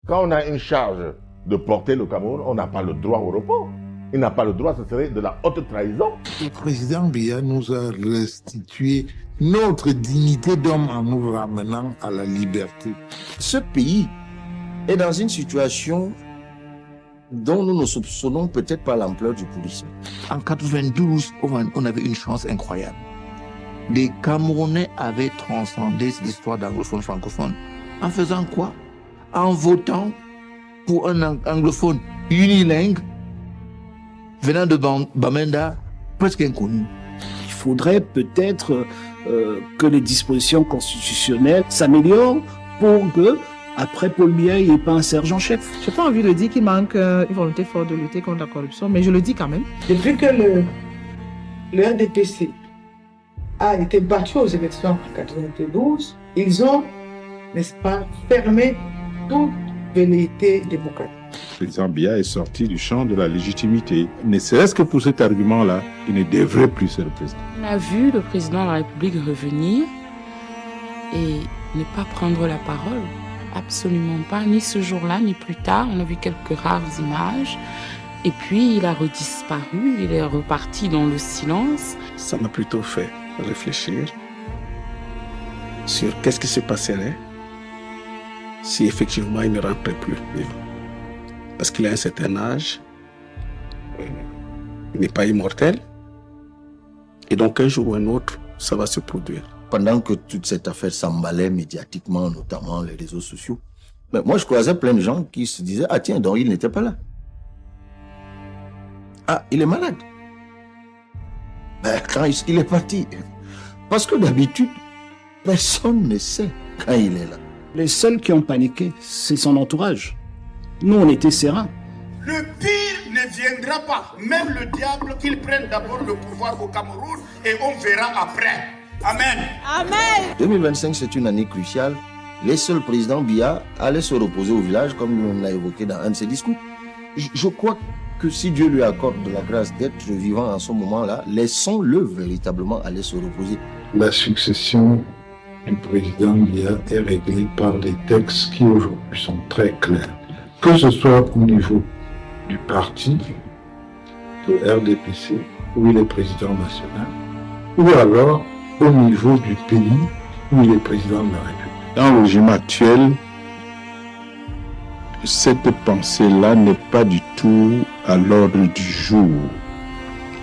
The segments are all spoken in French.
Quand on a une charge de porter le Cameroun, on n'a pas le droit au repos. Il n'a pas le droit, ce serait de la haute trahison. Le président Biya nous a restitué notre dignité d'homme en nous ramenant à la liberté. Ce pays est dans une situation dont nous ne soupçonnons peut-être pas l'ampleur du pourrissement. En 92, on avait une chance incroyable. Les Camerounais avaient transcendé cette histoire d'anglophone francophone. En faisant quoi? En votant pour un anglophone unilingue venant de Bamenda, presque inconnu. Il faudrait peut-être que les dispositions constitutionnelles s'améliorent pour que, après Paul Biya, il n'y ait pas un sergent-chef. Je n'ai pas envie de dire qu'il manque une volonté forte de lutter contre la corruption, mais je le dis quand même. Depuis que le RDPC a été battu aux élections en 1992, ils ont, n'est-ce pas, fermé toute velléité démocratique. Le président Biya est sorti du champ de la légitimité. Ne serait-ce que pour cet argument-là, il ne devrait plus se représenter. On a vu le président de la République revenir et ne pas prendre la parole. Absolument pas, ni ce jour-là, ni plus tard. On a vu quelques rares images. Et puis, il a redisparu, il est reparti dans le silence. Ça m'a plutôt fait réfléchir sur qu'est-ce qui se passerait si effectivement il ne rentrait plus vivant. Parce qu'il a un certain âge, il n'est pas immortel, et donc un jour ou un autre, ça va se produire. Pendant que toute cette affaire s'emballait médiatiquement, notamment les réseaux sociaux, mais moi je croisais plein de gens qui se disaient « Ah tiens, donc il n'était pas là. Ah, il est malade. » Ben, quand il est parti. Parce que d'habitude, personne ne sait quand il est là. Les seuls qui ont paniqué, c'est son entourage. Nous, on était sereins. Le pire ne viendra pas. Même le diable, qu'il prenne d'abord le pouvoir au Cameroun et on verra après. Amen. Amen. 2025, c'est une année cruciale. Les seuls présidents Biya allaient se reposer au village, comme on l'a évoqué dans un de ses discours. Je crois que si Dieu lui accorde de la grâce d'être vivant en ce moment-là, laissons-le véritablement aller se reposer. La succession du président Biya est réglée par des textes qui aujourd'hui sont très clairs. Que ce soit au niveau du parti, de RDPC, où il est président national, ou alors au niveau du pays, où il est président de la République. Dans le régime actuel, cette pensée-là n'est pas du tout à l'ordre du jour.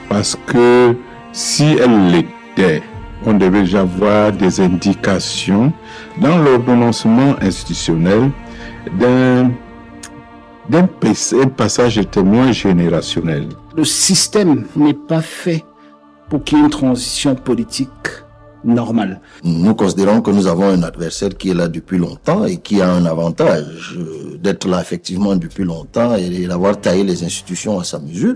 Parce que si elle l'était, on devait déjà avoir des indications dans l'ordonnancement institutionnel d'un passage de témoin générationnel. Le système n'est pas fait pour qu'il y ait une transition politique normale. Nous considérons que nous avons un adversaire qui est là depuis longtemps et qui a un avantage d'être là effectivement depuis longtemps et d'avoir taillé les institutions à sa mesure.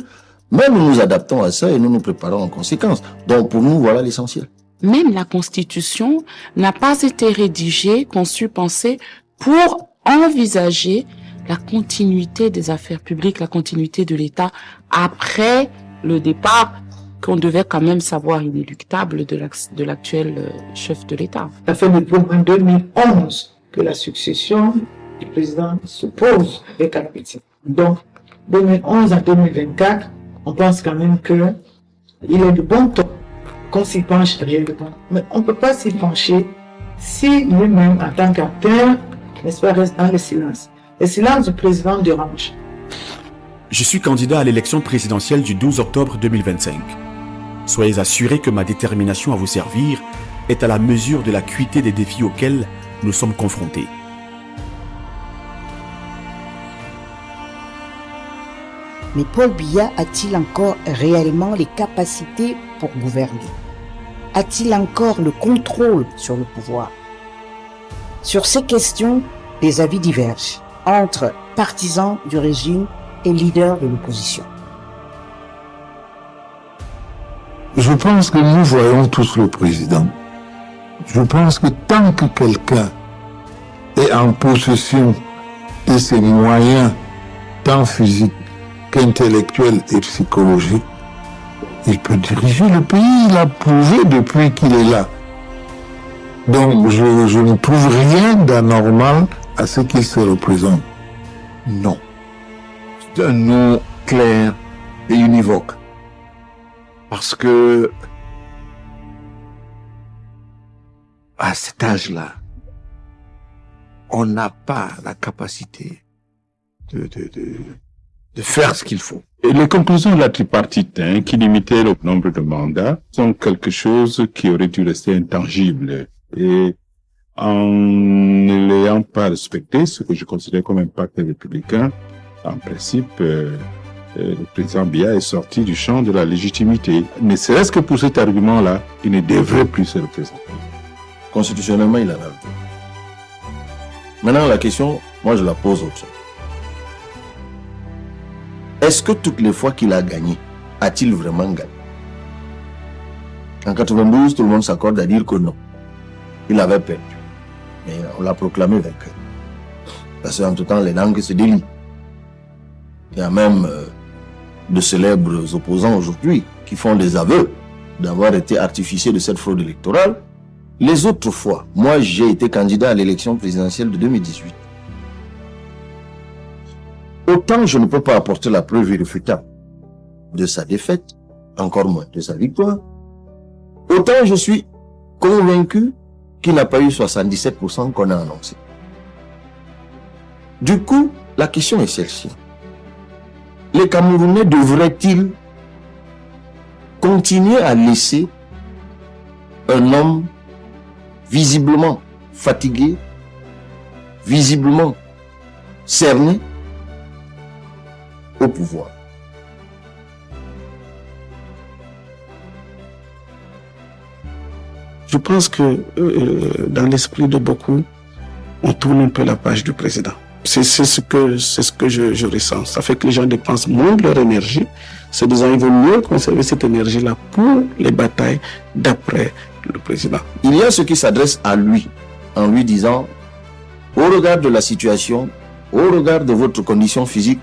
Mais nous nous adaptons à ça et nous nous préparons en conséquence. Donc pour nous, voilà l'essentiel. Même la Constitution n'a pas été rédigée, conçue, pensée pour envisager la continuité des affaires publiques, la continuité de l'État après le départ qu'on devait quand même savoir inéluctable de l'actuel chef de l'État. Ça fait depuis en 2011 que la succession du président se pose avec appétit. Donc, 2011 à 2024, on pense quand même que il est de bon ton qu'on s'y penche réellement. Mais on ne peut pas s'y pencher si lui-même, en tant qu'acteur, n'est-ce pas, reste dans le silence. Le silence du président dérange. Je suis candidat à l'élection présidentielle du 12 octobre 2025. Soyez assurés que ma détermination à vous servir est à la mesure de l'acuité des défis auxquels nous sommes confrontés. Mais Paul Biya a-t-il encore réellement les capacités pour gouverner? A-t-il encore le contrôle sur le pouvoir? Sur ces questions, les avis divergent entre partisans du régime et leaders de l'opposition. Je pense que nous voyons tous le président. Je pense que tant que quelqu'un est en possession de ses moyens, tant physiques qu'intellectuels et psychologiques, il peut diriger le pays. Il a prouvé depuis qu'il est là. Donc je ne trouve rien d'anormal à ce qu'il se représente. Non. C'est un non clair et univoque. Parce que, à cet âge-là, on n'a pas la capacité de faire ce qu'il faut. Et les conclusions de la tripartite, qui limitaient le nombre de mandats, sont quelque chose qui aurait dû rester intangible. Et en ne l'ayant pas respecté, ce que je considère comme un pacte républicain, en principe, le président Biya est sorti du champ de la légitimité. Ne serait-ce que pour cet argument-là, il ne devrait plus se représenter. Constitutionnellement, il en a le droit. Maintenant, la question, moi je la pose autre chose. Est-ce que toutes les fois qu'il a gagné, a-t-il vraiment gagné? En 92, tout le monde s'accorde à dire que non. Il avait perdu. Mais on l'a proclamé vainqueur. Parce qu'en tout temps, les langues se délient. Il y a même de célèbres opposants aujourd'hui qui font des aveux d'avoir été artificiers de cette fraude électorale. Les autres fois, moi j'ai été candidat à l'élection présidentielle de 2018. Autant je ne peux pas apporter la preuve irréfutable de sa défaite, encore moins de sa victoire, autant je suis convaincu qu'il n'a pas eu 77% qu'on a annoncé. Du coup, la question est celle-ci. Les Camerounais devraient-ils continuer à laisser un homme visiblement fatigué, visiblement cerné au pouvoir? Je pense que dans l'esprit de beaucoup, on tourne un peu la page du président. C'est ce que je ressens. Ça fait que les gens dépensent moins de leur énergie. Se disant il vaut mieux conserver cette énergie-là pour les batailles d'après le président. Il y a ceux qui s'adressent à lui en lui disant, au regard de la situation, au regard de votre condition physique,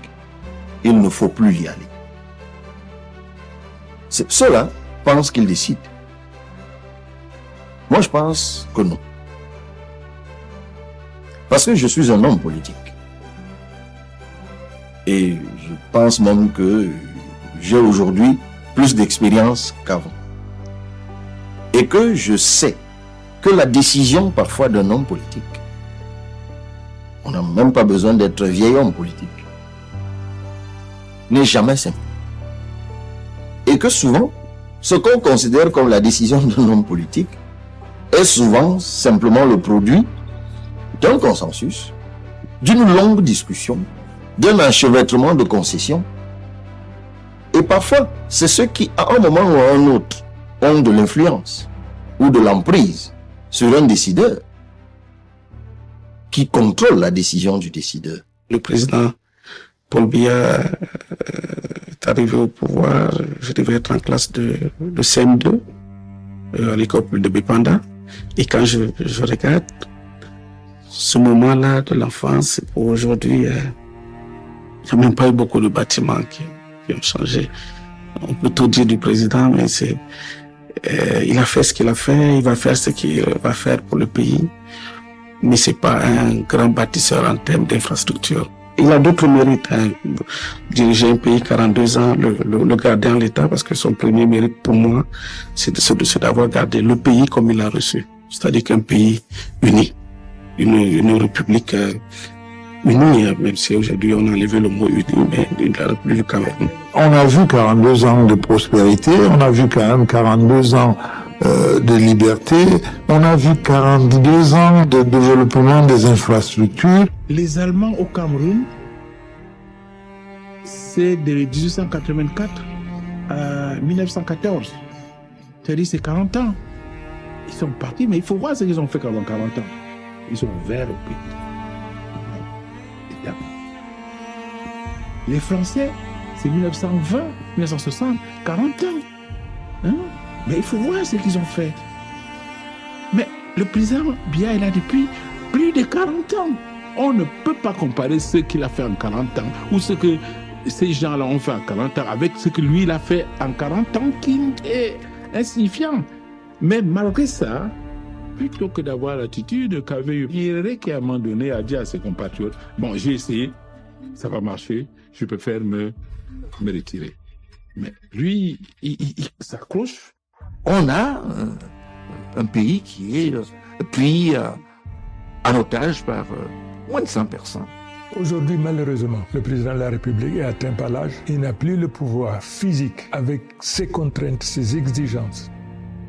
il ne faut plus y aller. Ceux-là pensent qu'ils décident. Moi, je pense que non. Parce que je suis un homme politique. Et je pense même que j'ai aujourd'hui plus d'expérience qu'avant. Et que je sais que la décision parfois d'un homme politique, on n'a même pas besoin d'être vieil homme politique, n'est jamais simple. Et que souvent, ce qu'on considère comme la décision d'un homme politique est souvent simplement le produit d'un consensus, d'une longue discussion, d'un enchevêtrement de concessions. Et parfois, c'est ceux qui, à un moment ou à un autre, ont de l'influence ou de l'emprise sur un décideur qui contrôle la décision du décideur. Le président Paul Biya est arrivé au pouvoir, je devais être en classe de CM2 à l'école de Bépanda. Et quand je regarde ce moment-là de l'enfance, pour aujourd'hui, il n'y a même pas eu beaucoup de bâtiments qui ont changé. On peut tout dire du président, mais il a fait ce qu'il a fait, il va faire ce qu'il va faire pour le pays. Mais c'est pas un grand bâtisseur en termes d'infrastructure. Il a d'autres mérites, diriger un pays 42 ans, le garder en l'état, parce que son premier mérite pour moi, c'est d'avoir gardé le pays comme il l'a reçu. C'est-à-dire qu'un pays uni, une république unie, même si aujourd'hui on a enlevé le mot uni, mais la république du Cameroun. On a vu 42 ans de prospérité, on a vu quand même 42 ans de liberté, on a vu 42 ans de développement des infrastructures. Les Allemands au Cameroun, c'est de 1884 à 1914. C'est-à-dire c'est 40 ans. Ils sont partis, mais il faut voir ce qu'ils ont fait pendant 40 ans. Ils ont ouvert le pays. Les Français, c'est 1920, 1960, 40 ans. Hein? Mais il faut voir ce qu'ils ont fait. Mais le président Biya est là depuis plus de 40 ans. On ne peut pas comparer ce qu'il a fait en 40 ans ou ce que ces gens-là ont fait en 40 ans avec ce que lui il a fait en 40 ans qui est insignifiant. Mais malgré ça, plutôt que d'avoir l'attitude qu'avait eu Nyerere qui à un moment donné a dit à ses compatriotes, bon j'ai essayé, ça va marcher, je préfère me retirer. Mais lui, il s'accroche. On a un pays qui est pris en otage par moins de 100 personnes. Aujourd'hui, malheureusement, le président de la République est atteint par l'âge. Il n'a plus le pouvoir physique avec ses contraintes, ses exigences.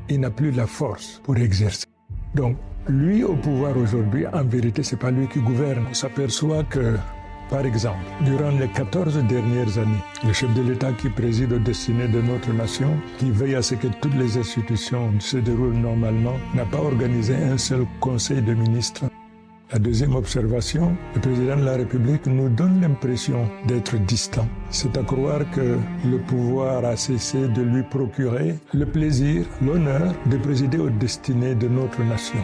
Il n'a plus la force pour exercer. Donc, lui au pouvoir aujourd'hui, en vérité, c'est pas lui qui gouverne. On s'aperçoit que, par exemple, durant les 14 dernières années, le chef de l'État qui préside aux destinées de notre nation, qui veille à ce que toutes les institutions se déroulent normalement, n'a pas organisé un seul conseil de ministres. La deuxième observation, le président de la République nous donne l'impression d'être distant. C'est à croire que le pouvoir a cessé de lui procurer le plaisir, l'honneur de présider aux destinées de notre nation.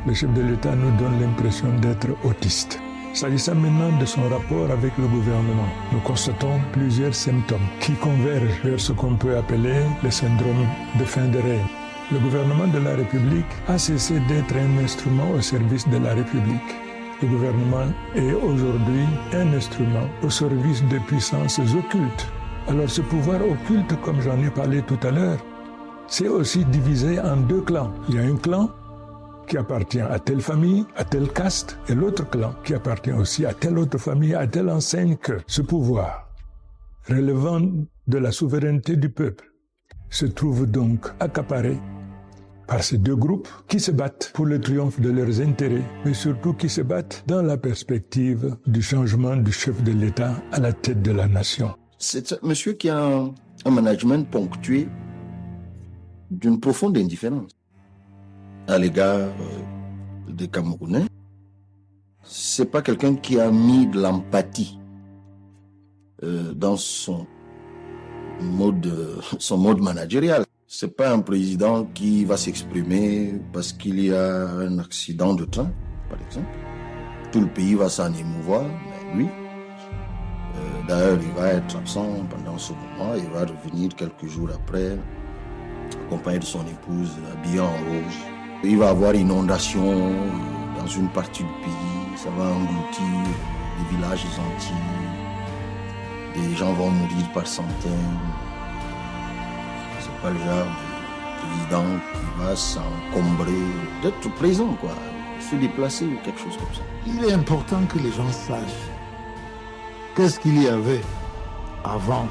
Le chef de l'État nous donne l'impression d'être autiste. S'agissant maintenant de son rapport avec le gouvernement, nous constatons plusieurs symptômes qui convergent vers ce qu'on peut appeler le syndrome de fin de règne. Le gouvernement de la République a cessé d'être un instrument au service de la République. Le gouvernement est aujourd'hui un instrument au service de puissances occultes. Alors ce pouvoir occulte, comme j'en ai parlé tout à l'heure, c'est aussi divisé en deux clans. Il y a un clan qui appartient à telle famille, à telle caste, et l'autre clan qui appartient aussi à telle autre famille, à telle enseigne que ce pouvoir, relevant de la souveraineté du peuple, se trouve donc accaparé par ces deux groupes qui se battent pour le triomphe de leurs intérêts, mais surtout qui se battent dans la perspective du changement du chef de l'État à la tête de la nation. C'est un monsieur qui a un management ponctué d'une profonde indifférence à l'égard des Camerounais. C'est pas quelqu'un qui a mis de l'empathie dans son mode managérial. C'est pas un président qui va s'exprimer parce qu'il y a un accident de train, par exemple. Tout le pays va s'en émouvoir, mais lui, d'ailleurs, il va être absent pendant ce moment. Il va revenir quelques jours après, accompagné de son épouse, habillé en rose. Il va avoir inondation dans une partie du pays. Ça va engloutir des villages entiers. Des gens vont mourir par centaines. C'est pas le genre de président qui va s'encombrer d'être présent, quoi, se déplacer ou quelque chose comme ça. Il est important que les gens sachent qu'est-ce qu'il y avait avant.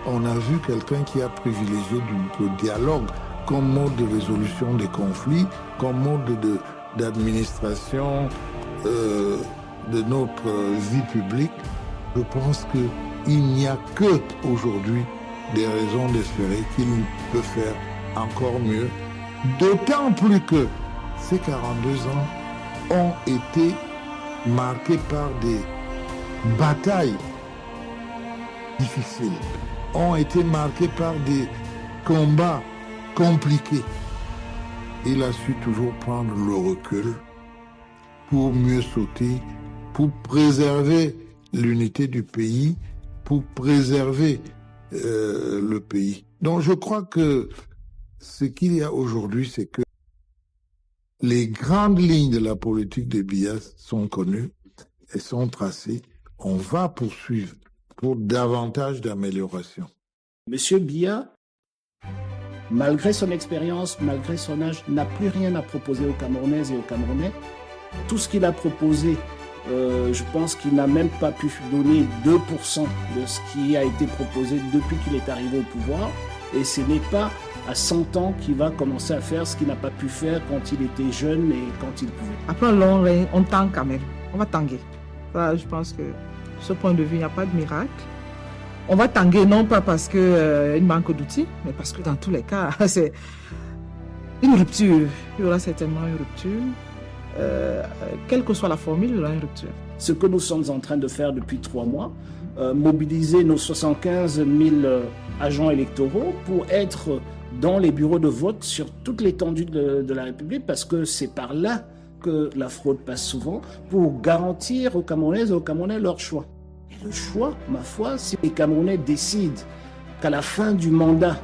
On a vu quelqu'un qui a privilégié le dialogue comme mode de résolution des conflits, comme mode d'administration de notre vie publique. Je pense qu'il n'y a que aujourd'hui des raisons d'espérer qu'il peut faire encore mieux. D'autant plus que ces 42 ans ont été marqués par des batailles difficiles, ont été marqués par des combats compliqués. Il a su toujours prendre le recul pour mieux sauter, pour préserver l'unité du pays, pour préserver le pays. Donc je crois que ce qu'il y a aujourd'hui, c'est que les grandes lignes de la politique de Biya sont connues et sont tracées. On va poursuivre pour davantage d'améliorations. Monsieur Biya, malgré son expérience, malgré son âge, n'a plus rien à proposer aux Camerounaises et aux Camerounais. Tout ce qu'il a proposé, je pense qu'il n'a même pas pu donner 2% de ce qui a été proposé depuis qu'il est arrivé au pouvoir. Et ce n'est pas à 100 ans qu'il va commencer à faire ce qu'il n'a pas pu faire quand il était jeune et quand il pouvait. Après un long règne, on tangue quand même. On va tanguer. Ça, je pense que de ce point de vue, il n'y a pas de miracle. On va tanguer non pas parce qu'il manque d'outils, mais parce que dans tous les cas, c'est une rupture. Il y aura certainement une rupture. Quelle que soit la formule, il y aura une rupture. Ce que nous sommes en train de faire depuis 3 mois, mobiliser nos 75 000 agents électoraux pour être dans les bureaux de vote sur toute l'étendue de la République, parce que c'est par là que la fraude passe souvent, pour garantir aux Camerounaises et aux Camerounais leur choix. Et le choix, ma foi, si les Camerounais décident qu'à la fin du mandat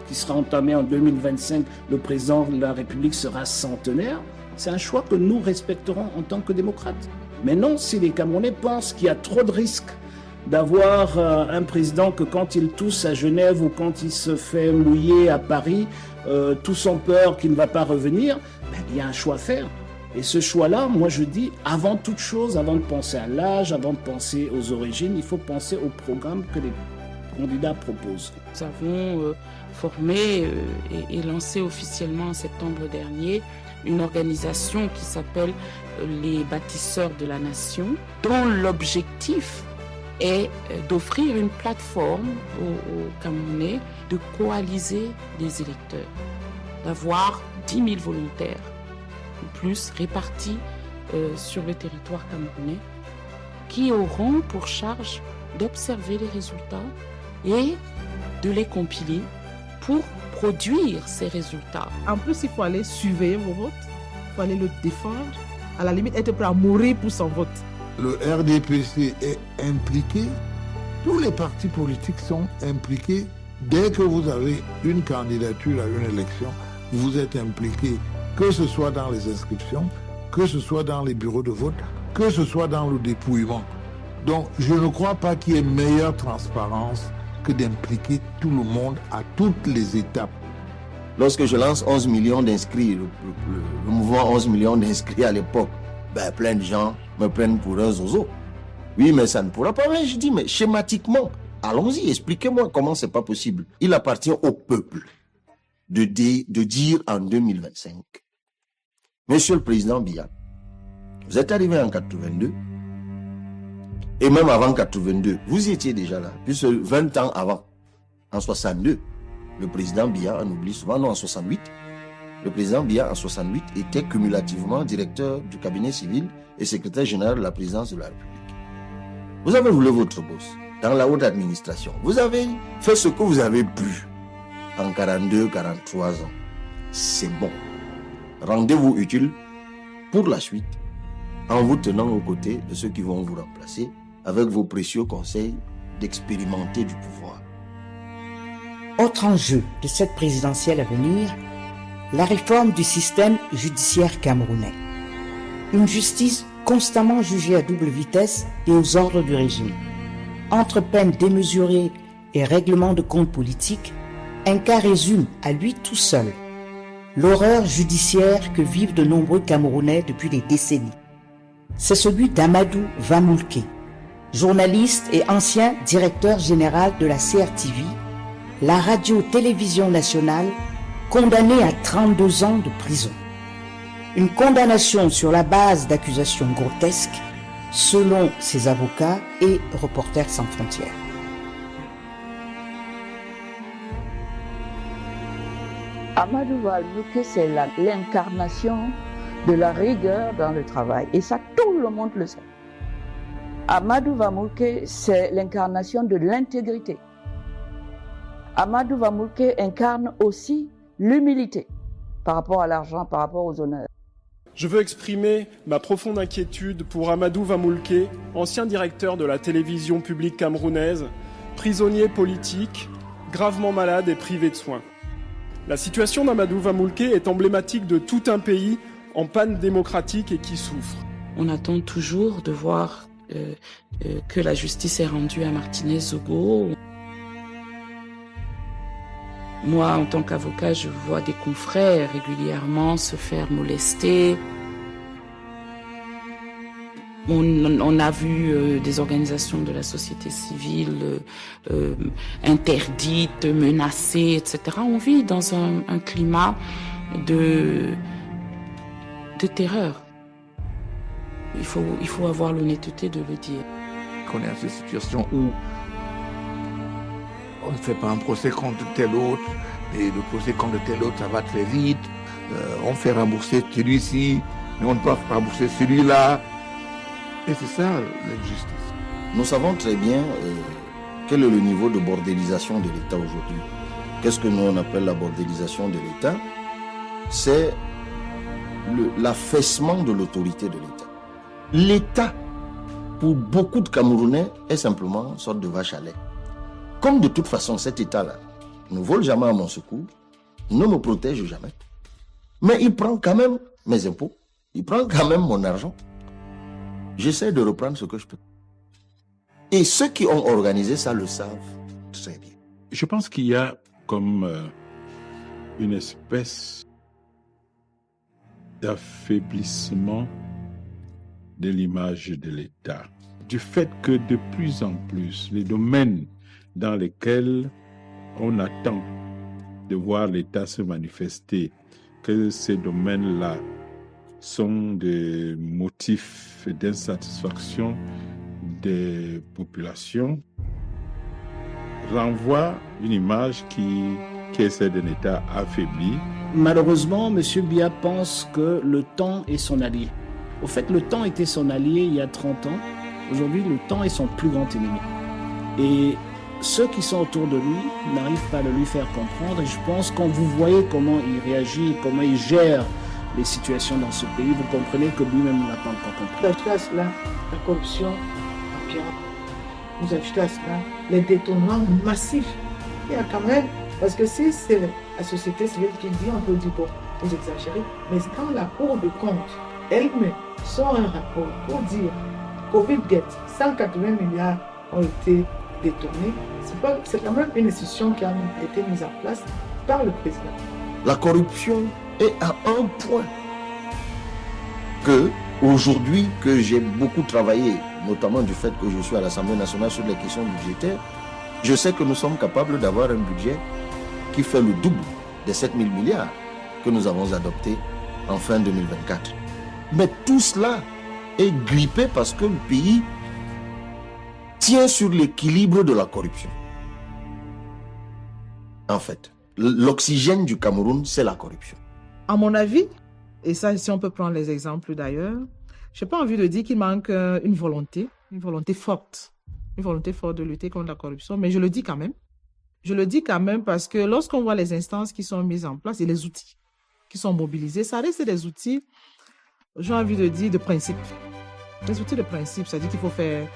qui sera entamé en 2025, le président de la République sera centenaire, c'est un choix que nous respecterons en tant que démocrates. Mais non, si les Camerounais pensent qu'il y a trop de risques d'avoir un président que quand il tousse à Genève ou quand il se fait mouiller à Paris, tous ont peur qu'il ne va pas revenir, ben, il y a un choix à faire. Et ce choix-là, moi je dis, avant toute chose, avant de penser à l'âge, avant de penser aux origines, il faut penser au programme que les candidats proposent. Nous avons formé et lancé officiellement en septembre dernier une organisation qui s'appelle les Bâtisseurs de la Nation, dont l'objectif est d'offrir une plateforme aux Camerounais de coaliser les électeurs, d'avoir 10 000 volontaires ou plus répartis sur le territoire camerounais qui auront pour charge d'observer les résultats et de les compiler pour produire ces résultats. En plus, il faut aller surveiller vos votes, il faut aller le défendre, à la limite être prêt à mourir pour son vote. Le RDPC est impliqué, tous les partis politiques sont impliqués. Dès que vous avez une candidature à une élection, vous êtes impliqué, que ce soit dans les inscriptions, que ce soit dans les bureaux de vote, que ce soit dans le dépouillement. Donc, je ne crois pas qu'il y ait meilleure transparence que d'impliquer tout le monde à toutes les étapes. Lorsque je lance 11 millions d'inscrits, le mouvement 11 millions d'inscrits à l'époque, ben, plein de gens me prennent pour un zozo. Oui, mais ça ne pourra pas. Mais je dis, mais schématiquement, allons-y, expliquez-moi comment c'est pas possible. Il appartient au peuple de dire en 2025, Monsieur le Président Biya, vous êtes arrivé en 82, et même avant 82, vous y étiez déjà là, puisque 20 ans avant, en 62, le président Biya, on oublie souvent, non, en 68, le président Biya, en 68, était cumulativement directeur du cabinet civil et secrétaire général de la présidence de la République. Vous avez voulu votre boss dans la haute administration. Vous avez fait ce que vous avez pu en 42, 43 ans. C'est bon. Rendez-vous utile pour la suite en vous tenant aux côtés de ceux qui vont vous remplacer avec vos précieux conseils d'expérimenter du pouvoir. Autre enjeu de cette présidentielle à venir, la réforme du système judiciaire camerounais. Une justice constamment jugée à double vitesse et aux ordres du régime. Entre peines démesurées et règlements de comptes politiques, un cas résume à lui tout seul l'horreur judiciaire que vivent de nombreux Camerounais depuis des décennies. C'est celui d'Amadou Vamoulké, journaliste et ancien directeur général de la CRTV, la radio-télévision nationale, condamné à 32 ans de prison. Une condamnation sur la base d'accusations grotesques, selon ses avocats et Reporters sans frontières. Amadou Vamoulké, c'est l'incarnation de la rigueur dans le travail. Et ça, tout le monde le sait. Amadou Vamoulké, c'est l'incarnation de l'intégrité. Amadou Vamoulké incarne aussi l'humilité par rapport à l'argent, par rapport aux honneurs. Je veux exprimer ma profonde inquiétude pour Amadou Vamoulké, ancien directeur de la télévision publique camerounaise, prisonnier politique, gravement malade et privé de soins. La situation d'Amadou Vamoulké est emblématique de tout un pays en panne démocratique et qui souffre. On attend toujours de voir que la justice est rendue à Martinez Zogo. Moi, en tant qu'avocat, je vois des confrères régulièrement se faire molester. On a vu des organisations de la société civile interdites, menacées, etc. On vit dans un climat de terreur. Il faut avoir l'honnêteté de le dire. On est dans cette situation où on ne fait pas un procès contre tel autre, et le procès contre tel autre, ça va très vite. On fait rembourser celui-ci, mais on ne peut pas rembourser celui-là. Et c'est ça l'injustice. Nous savons très bien quel est le niveau de bordélisation de l'État aujourd'hui. Qu'est-ce que nous on appelle la bordélisation de l'État? C'est l'affaissement de l'autorité de l'État. L'État, pour beaucoup de Camerounais, est simplement une sorte de vache à lait. Comme de toute façon cet État-là ne vole jamais à mon secours, ne me protège jamais, mais il prend quand même mes impôts, il prend quand même mon argent. J'essaie de reprendre ce que je peux. Et ceux qui ont organisé ça le savent très bien. Je pense qu'il y a comme une espèce d'affaiblissement de l'image de l'État. Du fait que de plus en plus, les domaines dans lesquels on attend de voir l'État se manifester, que ces domaines-là sont des motifs d'insatisfaction des populations, renvoient une image qui est celle d'un État affaibli. Malheureusement, M. Biya pense que le temps est son allié. Au fait, le temps était son allié il y a 30 ans. Aujourd'hui, le temps est son plus grand ennemi. Et ceux qui sont autour de lui n'arrivent pas à le lui faire comprendre. Et je pense que quand vous voyez comment il réagit, comment il gère les situations dans ce pays, vous comprenez que lui-même n'a pas encore compris. Vous ajoutez à cela la corruption en Biya. Vous ajoutez à cela les détournements massifs. Il y a quand même, parce que si c'est la société civile qui dit, on peut dire, bon, vous exagérez, mais quand la Cour de compte elle-même sort un rapport pour dire Covid-Gate, 180 milliards ont été détournés, c'est quand même une institution qui a été mise en place par le président. La corruption est à un point que, aujourd'hui, que j'ai beaucoup travaillé, notamment du fait que je suis à l'Assemblée nationale sur les questions budgétaires, je sais que nous sommes capables d'avoir un budget qui fait le double des 7 000 milliards que nous avons adoptés en fin 2024. Mais tout cela est grippé parce que le pays tient sur l'équilibre de la corruption. En fait, l'oxygène du Cameroun, c'est la corruption. À mon avis, et ça, si on peut prendre les exemples d'ailleurs, je n'ai pas envie de dire qu'il manque une volonté forte de lutter contre la corruption, mais je le dis quand même. Je le dis quand même parce que lorsqu'on voit les instances qui sont mises en place et les outils qui sont mobilisés, ça reste des outils, j'ai envie de dire, de principe. Des outils de principe, c'est-à-dire qu'il faut faire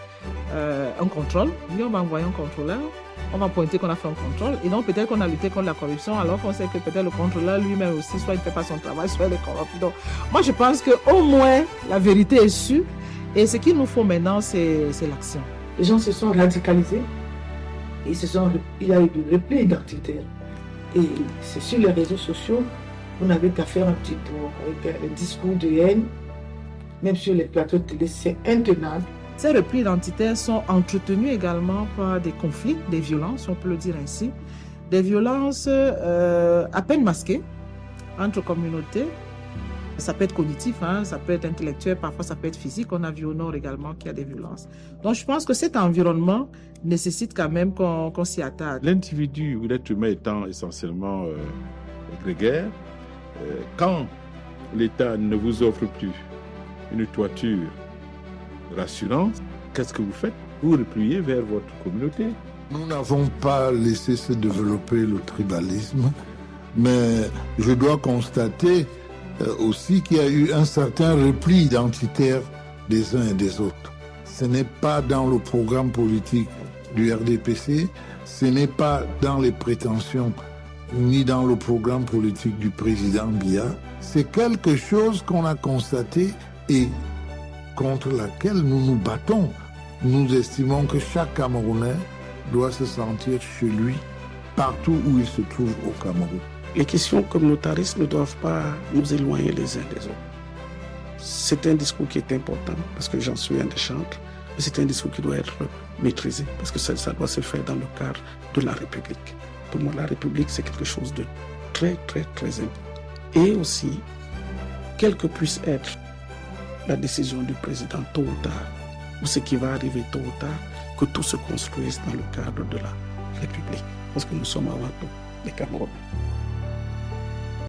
un contrôle. Oui, on va envoyer un contrôleur, on va pointer qu'on a fait un contrôle, et donc peut-être qu'on a lutté contre la corruption, alors qu'on sait que peut-être le contrôleur lui-même aussi, soit il ne fait pas son travail, soit il est corrompu. Donc, moi, je pense qu'au moins, la vérité est sûre, et ce qu'il nous faut maintenant, c'est l'action. Les gens se sont radicalisés, il y a eu du repli identitaire. Et c'est sur les réseaux sociaux, vous n'avez qu'à faire un petit tour avec les discours de haine, même sur les plateaux de télé, c'est intenable. Ces replis identitaires sont entretenus également par des conflits, des violences, on peut le dire ainsi. Des violences à peine masquées entre communautés. Ça peut être cognitif, ça peut être intellectuel, parfois ça peut être physique. On a vu au nord également qu'il y a des violences. Donc je pense que cet environnement nécessite quand même qu'on s'y attarde. L'individu ou l'être humain étant essentiellement grégaire, quand l'État ne vous offre plus une toiture rassurante, qu'est-ce que vous faites? Vous repliez vers votre communauté. Nous n'avons pas laissé se développer le tribalisme, mais je dois constater aussi qu'il y a eu un certain repli identitaire des uns et des autres. Ce n'est pas dans le programme politique du RDPC, ce n'est pas dans les prétentions ni dans le programme politique du président Biya. C'est quelque chose qu'on a constaté et contre laquelle nous nous battons. Nous estimons que chaque Camerounais doit se sentir chez lui partout où il se trouve au Cameroun. Les questions communautaristes ne doivent pas nous éloigner les uns des autres. C'est un discours qui est important parce que j'en suis un des chantres, mais c'est un discours qui doit être maîtrisé parce que ça doit se faire dans le cadre de la République. Pour moi, la République, c'est quelque chose de très, très, très important. Et aussi, quelle que puisse être la décision du président tôt ou tard, ou ce qui va arriver tôt ou tard, que tout se construise dans le cadre de la République. Parce que nous sommes avant tout des Camerounais.